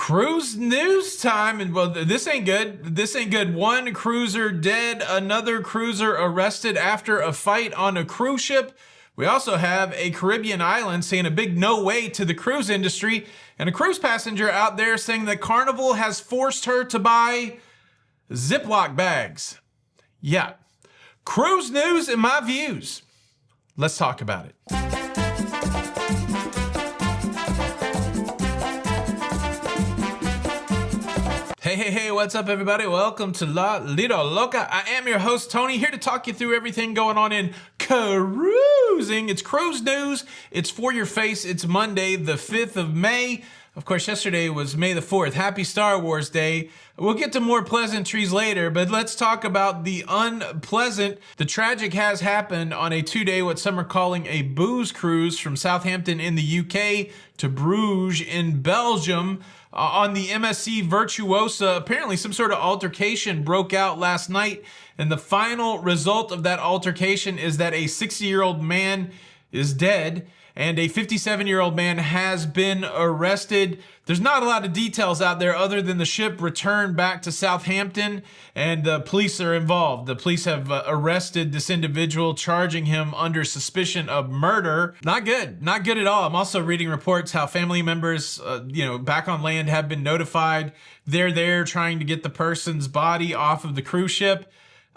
Cruise news time, and well, this ain't good. This ain't good. One cruiser dead, another cruiser arrested after a fight on a cruise ship. We also have a Caribbean island saying a big no way to the cruise industry, and a cruise passenger out there saying that Carnival has forced her to buy Ziploc bags. Yeah. Cruise news and my views. Let's talk about it. Hey, what's up, everybody? Welcome to La Lido Loca. I am your host, Tony, here to talk you through everything going on in cruising. It's cruise news. It's for your face. It's Monday, the 5th of May. Of course, yesterday was May the 4th. Happy Star Wars Day. We'll get to more pleasantries later, but let's talk about the unpleasant. The tragic has happened on a 2-day, what some are calling a booze cruise from Southampton in the UK to Bruges in Belgium. On the MSC Virtuosa, apparently some sort of altercation broke out last night, and the final result of that altercation is that a 60-year-old man is dead and a 57-year-old man has been arrested. There's not a lot of details out there other than the ship returned back to Southampton and the police are involved. The police have arrested this individual, charging him under suspicion of murder. Not good, not good at all. I'm also reading reports how family members, back on land have been notified. They're there trying to get the person's body off of the cruise ship.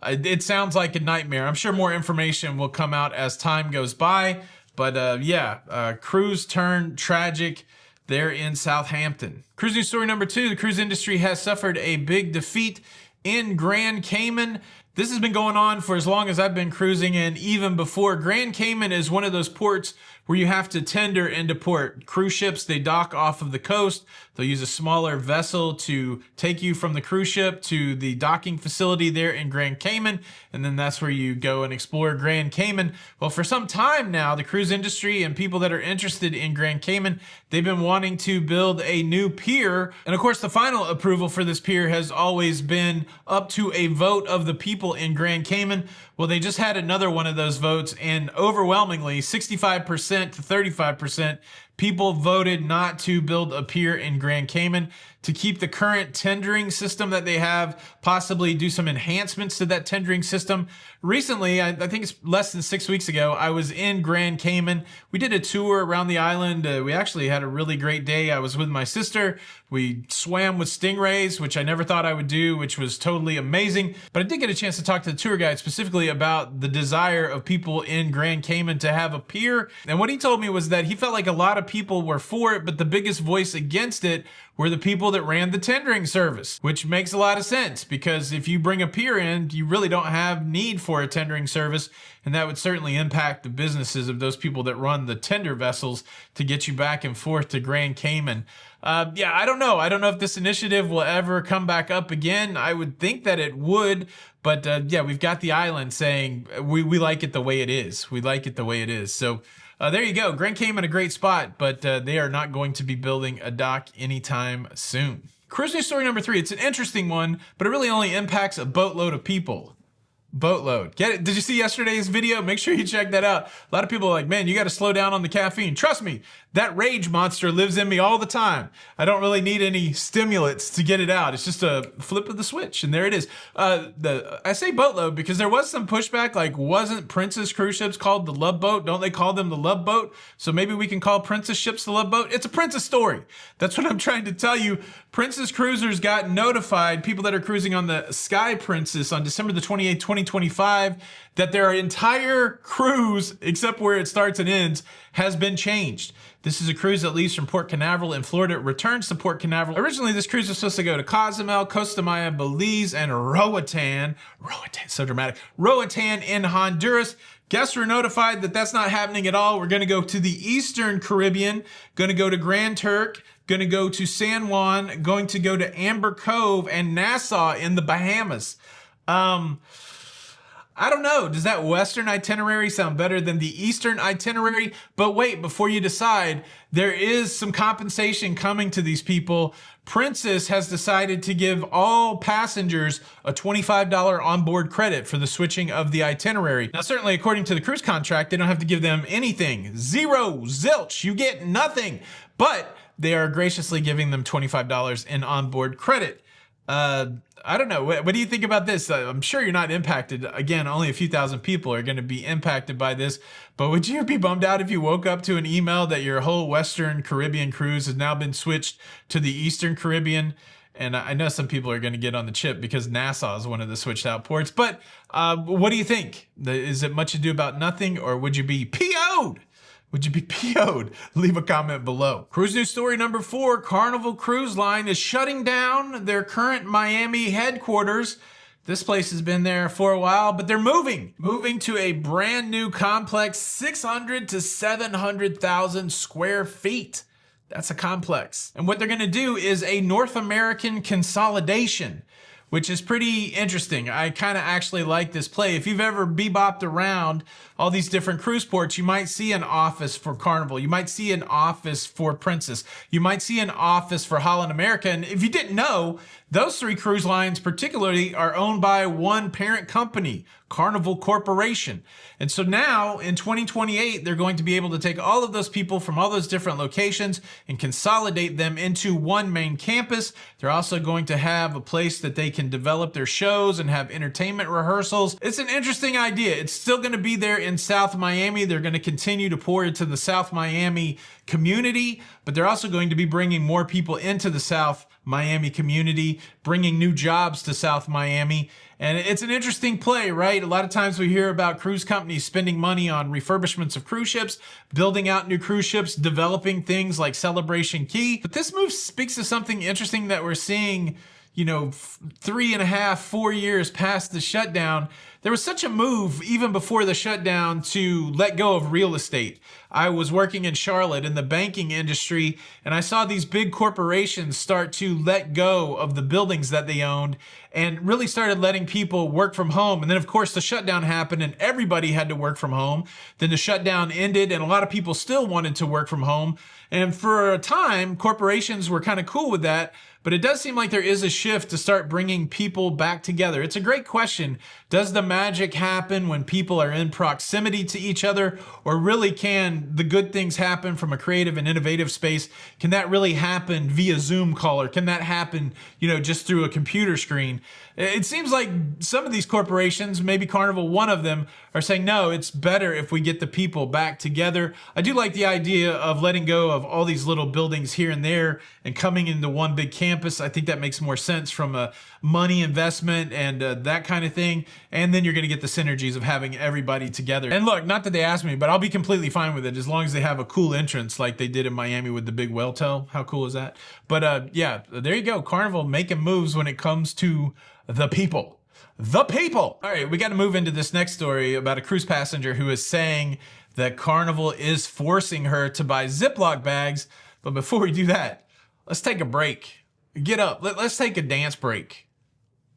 It sounds like a nightmare. I'm sure more information will come out as time goes by. But cruise turned tragic there in Southampton. Cruise news story number 2, the cruise industry has suffered a big defeat in Grand Cayman. This has been going on for as long as I've been cruising, and even before. Grand Cayman is one of those ports where you have to tender into port. Cruise ships, they dock off of the coast. They'll use a smaller vessel to take you from the cruise ship to the docking facility there in Grand Cayman, and then that's where you go and explore Grand Cayman. Well, for some time now, the cruise industry and people that are interested in Grand Cayman, they've been wanting to build a new pier. And of course, the final approval for this pier has always been up to a vote of the people in Grand Cayman. Well, they just had another one of those votes, and overwhelmingly 65% to 35% people voted not to build a pier in Grand Cayman, to keep the current tendering system that they have, possibly do some enhancements to that tendering system. Recently, I think it's less than 6 weeks ago, I was in Grand Cayman. We did a tour around the island. We actually had a really great day. I was with my sister. We swam with stingrays, which I never thought I would do, which was totally amazing. But I did get a chance to talk to the tour guide specifically about the desire of people in Grand Cayman to have a pier. And what he told me was that he felt like a lot of people were for it, but the biggest voice against it were the people that ran the tendering service, which makes a lot of sense, because if you bring a pier in, you really don't have need for a tendering service, and that would certainly impact the businesses of those people that run the tender vessels to get you back and forth to Grand Cayman. I don't know. I don't know if this initiative will ever come back up again. I would think that it would, but we've got the island saying we like it the way it is. We like it the way it is. So there you go. Grand Cayman, a great spot, but they are not going to be building a dock anytime soon. Cruise news story number 3. It's an interesting one, but it really only impacts a boatload of people. Boatload. Get it? Did you see yesterday's video? Make sure you check that out. A lot of people are like, man, you got to slow down on the caffeine. Trust me, that rage monster lives in me all the time. I don't really need any stimulants to get it out. It's just a flip of the switch, and there it is. I say boatload because there was some pushback, like, wasn't Princess cruise ships called the Love Boat? Don't they call them the Love Boat? So maybe we can call Princess ships the Love Boat. It's a Princess story. That's what I'm trying to tell you. Princess cruisers got notified, people that are cruising on the Sky Princess on December the 28th, 2025, that their entire cruise, except where it starts and ends, has been changed. This is a cruise that leaves from Port Canaveral in Florida. It returns to Port Canaveral. Originally, this cruise was supposed to go to Cozumel, Costa Maya, Belize, and Roatan, so dramatic, Roatan in Honduras. Guests were notified that that's not happening at all. We're going to go to the Eastern Caribbean, going to go to Grand Turk, going to go to San Juan, going to go to Amber Cove and Nassau in the Bahamas. I don't know. Does that Western itinerary sound better than the Eastern itinerary? But wait, before you decide, there is some compensation coming to these people. Princess has decided to give all passengers a $25 onboard credit for the switching of the itinerary. Now, certainly, according to the cruise contract, they don't have to give them anything. Zero, zilch, you get nothing. But they are graciously giving them $25 in onboard credit. I don't know. What do you think about this? I'm sure you're not impacted. Again, only a few thousand people are going to be impacted by this. But would you be bummed out if you woke up to an email that your whole Western Caribbean cruise has now been switched to the Eastern Caribbean? And I know some people are going to get on the chip because Nassau is one of the switched out ports. But what do you think? Is it much ado about nothing, or would you be PO'd? Would you be PO'd? Leave a comment below. Cruise news story number 4, Carnival Cruise Line is shutting down their current Miami headquarters. This place has been there for a while, but they're moving to a brand new complex, 600 to 700,000 square feet. That's a complex. And what they're gonna do is a North American consolidation, which is pretty interesting. I kind of actually like this play. If you've ever bebopped around all these different cruise ports, you might see an office for Carnival. You might see an office for Princess. You might see an office for Holland America. And if you didn't know, those 3 cruise lines particularly are owned by one parent company, Carnival Corporation. And so now in 2028, they're going to be able to take all of those people from all those different locations and consolidate them into one main campus. They're also going to have a place that they can develop their shows and have entertainment rehearsals. It's an interesting idea. It's still going to be there in South Miami. They're going to continue to pour into the South Miami community, but they're also going to be bringing more people into the South Miami community, bringing new jobs to South Miami. And it's an interesting play, right? A lot of times we hear about cruise companies spending money on refurbishments of cruise ships, building out new cruise ships, developing things like Celebration Key. But this move speaks to something interesting that we're seeing, 3.5, 4 years past the shutdown. There was such a move even before the shutdown to let go of real estate. I was working in Charlotte in the banking industry, and I saw these big corporations start to let go of the buildings that they owned and really started letting people work from home. And then, of course, the shutdown happened and everybody had to work from home. Then the shutdown ended and a lot of people still wanted to work from home. And for a time, corporations were kind of cool with that. But it does seem like there is a shift to start bringing people back together. It's a great question. Does the magic happen when people are in proximity to each other? Or really can the good things happen from a creative and innovative space? Can that really happen via Zoom call? Or can that happen, just through a computer screen? It seems like some of these corporations, maybe Carnival, one of them, are saying, no, it's better if we get the people back together. I do like the idea of letting go of all these little buildings here and there and coming into one big campus. I think that makes more sense from a money investment and that kind of thing. And then you're going to get the synergies of having everybody together. And look, not that they asked me, but I'll be completely fine with it as long as they have a cool entrance like they did in Miami with the big whale tail. How cool is that? But yeah, there you go. Carnival making moves when it comes to the people. The people. All right, we got to move into this next story about a cruise passenger who is saying that Carnival is forcing her to buy Ziploc bags. But before we do that, let's take a break. Get up. Let's take a dance break.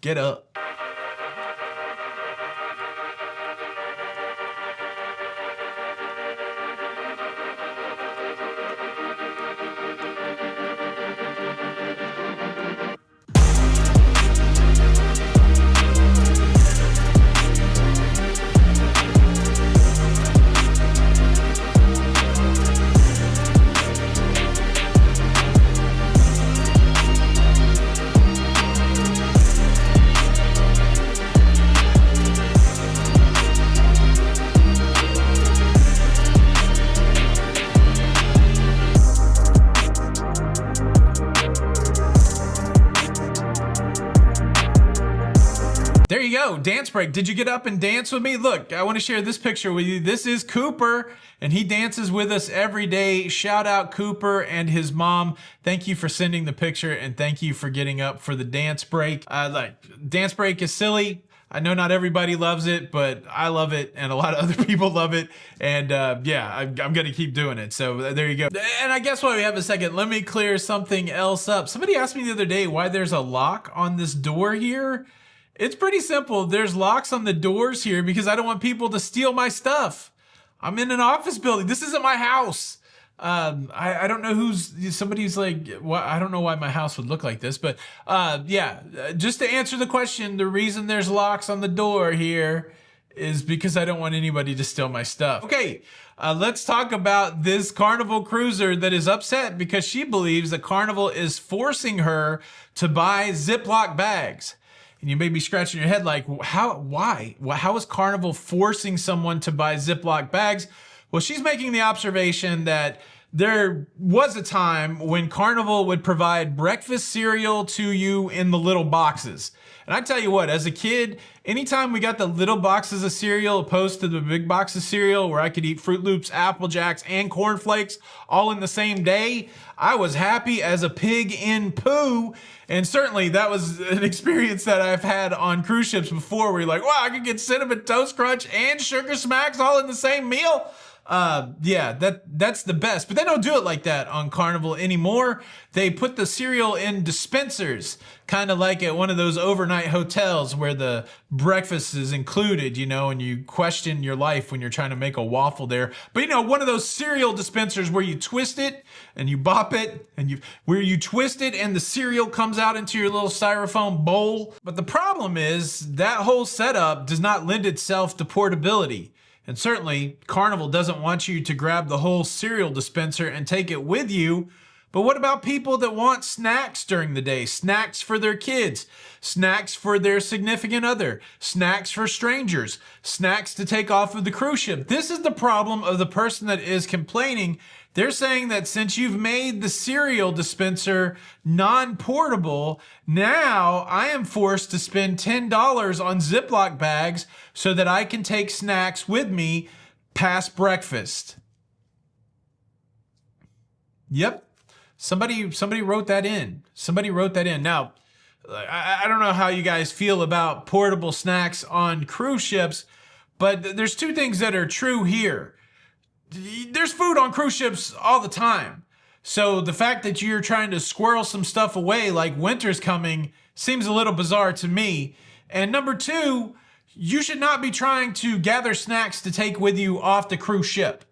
Get up. There you go, dance break. Did you get up and dance with me? Look, I want to share this picture with you. This is Cooper, and he dances with us every day. Shout out Cooper and his mom. Thank you for sending the picture, and thank you for getting up for the dance break. Dance break is silly. I know not everybody loves it, but I love it, and a lot of other people love it. And yeah, I'm going to keep doing it. So there you go. And I guess while we have a second, let me clear something else up. Somebody asked me the other day why there's a lock on this door here. It's pretty simple. There's locks on the doors here because I don't want people to steal my stuff. I'm in an office building. This isn't my house. I don't know somebody's like, well, I don't know why my house would look like this, but yeah, just to answer the question, the reason there's locks on the door here is because I don't want anybody to steal my stuff. Okay, let's talk about this Carnival cruiser that is upset because she believes that Carnival is forcing her to buy Ziploc bags. And you may be scratching your head like, why? How is Carnival forcing someone to buy Ziploc bags? Well, she's making the observation that there was a time when Carnival would provide breakfast cereal to you in the little boxes. And I tell you what, as a kid, anytime we got the little boxes of cereal opposed to the big box of cereal where I could eat Fruit Loops, Apple Jacks, and Corn Flakes all in the same day, I was happy as a pig in poo. And certainly that was an experience that I've had on cruise ships before where you're like, wow, I could get Cinnamon Toast Crunch and Sugar Smacks all in the same meal. Yeah, that's the best, but they don't do it like that on Carnival anymore. They put the cereal in dispensers, kind of like at one of those overnight hotels where the breakfast is included, you know, and you question your life when you're trying to make a waffle there. But you know, one of those cereal dispensers where you twist it and you bop it and where you twist it and the cereal comes out into your little styrofoam bowl. But the problem is that whole setup does not lend itself to portability. And certainly, Carnival doesn't want you to grab the whole cereal dispenser and take it with you. But what about people that want snacks during the day? Snacks for their kids, snacks for their significant other, snacks for strangers, snacks to take off of the cruise ship. This is the problem of the person that is complaining. They're saying that since you've made the cereal dispenser non-portable, now I am forced to spend $10 on Ziploc bags so that I can take snacks with me past breakfast. Yep. Somebody wrote that in. Somebody wrote that in. Now, I don't know how you guys feel about portable snacks on cruise ships, but there's two things that are true here. There's food on cruise ships all the time. So the fact that you're trying to squirrel some stuff away like winter's coming seems a little bizarre to me. And number two, you should not be trying to gather snacks to take with you off the cruise ship.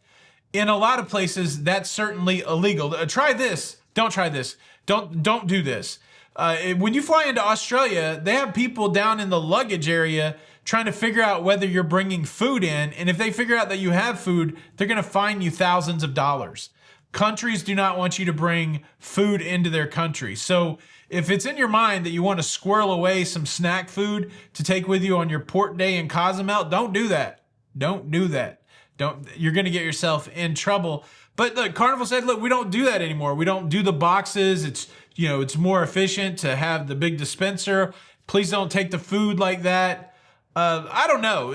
In a lot of places, that's certainly illegal. Try this. Don't try this. Don't do this. When you fly into Australia, they have people down in the luggage area trying to figure out whether you're bringing food in. And if they figure out that you have food, they're going to fine you thousands of dollars. Countries do not want you to bring food into their country. So if it's in your mind that you want to squirrel away some snack food to take with you on your port day in Cozumel, don't do that. Don't do that. You're going to get yourself in trouble. But look, Carnival said, look, we don't do that anymore. We don't do the boxes. It's more efficient to have the big dispenser. Please don't take the food like that. I don't know.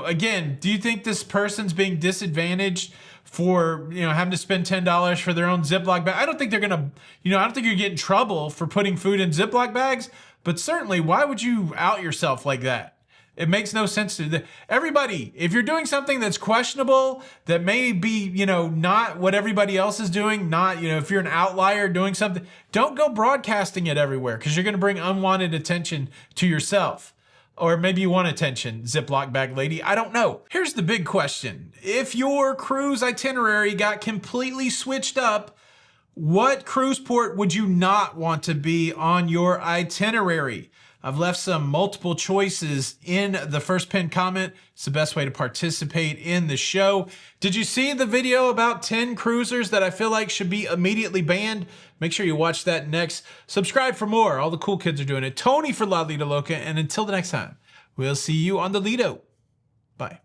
Again, do you think this person's being disadvantaged for, having to spend $10 for their own Ziploc bag? I don't think they're going to, I don't think you're getting in trouble for putting food in Ziploc bags, but certainly why would you out yourself like that? It makes no sense to everybody. If you're doing something that's questionable, that may be, not what everybody else is doing, not, if you're an outlier doing something, don't go broadcasting it everywhere because you're going to bring unwanted attention to yourself. Or maybe you want attention, Ziploc bag lady. I don't know. Here's the big question. If your cruise itinerary got completely switched up, what cruise port would you not want to be on your itinerary? I've left some multiple choices in the first pinned comment. It's the best way to participate in the show. Did you see the video about 10 cruisers that I feel like should be immediately banned? Make sure you watch that next. Subscribe for more. All the cool kids are doing it. Tony for La Lido Loca. And until the next time, we'll see you on the Lido. Bye.